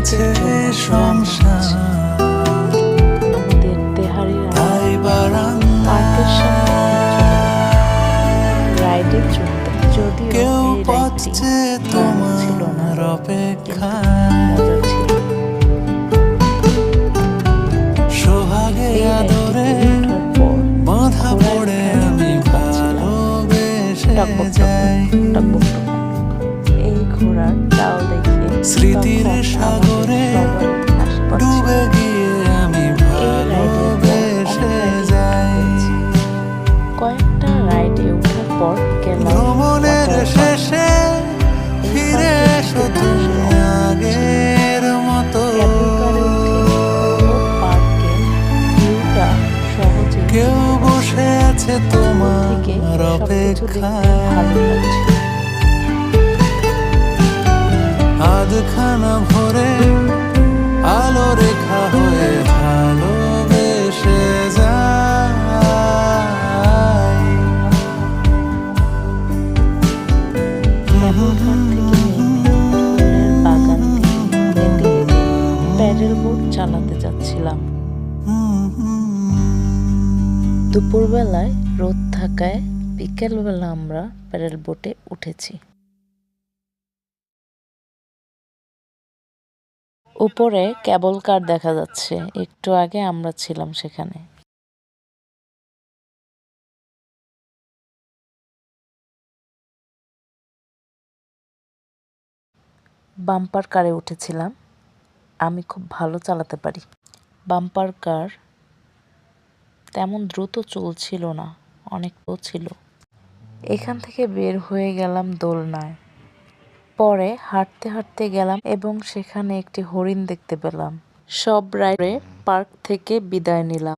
হয়েছে সংসার আমাদের তেহারি পার্কের সামনে রাইডে চড়তে, যদিও কেউ এই রাইডটি পথছে ছিল না, তোমার অপেক্ষা মজা ছিল। সোহাগে এই আদরে রাইডটিতে ওঠার পর বাঁধা ঘোড়ায় পড়ে ওঠার আমি পাচ্ছিলাম ভালোবেসে টকবক যাই টকবক টকবক। এই ঘোড়ার চাল দেখে স্মৃতির তখন সাগরে আমাদের সবারই হাসি পাচ্ছিল। ডুবে গিয়ে আমি এই রাইডের পর ভালোবেসে অনেক যাই রাইডে কয়েকটা রাইডে ওঠার পর গেলাম ভ্রমণের water park। শেষে এই ফিরে পার্কে এসো ঘুরতে তুমি আসলে অনেক আগের মতো কেবল কারে উঠে পুরো পার্কের ভিউটা সহজে কেউ বসে আছে তোমার থেকে সবকিছু দেখতে অপেক্ষায় ভালো লাগছে। আধখানা ভরে আলো রেখা হয়ে ভালোবেসে যাই কেবলঘাট থেকে নেমে ফুলের বাগান দিয়ে হেঁটে হেঁটে প্যাডেল বোট চালাতে যাচ্ছিলাম। দুপুরবেলায় রোদ থাকায় বিকেলবেলা আমরা প্যাডেল বোটে উঠেছি। উপরে কেবল কার দেখা যাচ্ছে, একটু আগে আমরা ছিলাম সেখানে। বাম্পার কারে উঠেছিলাম, আমি খুব ভালো চালাতে পারি। বাম্পার কার তেমন দ্রুত চলছিল না, অনেকটাও ছিল। এখান থেকে বের হয়ে গেলাম দোলনায়। পরে হাঁটতে হাঁটতে গেলাম এবং সেখানে একটি হরিণ দেখতে পেলাম। সব রাইডে পার্ক থেকে বিদায় নিলাম।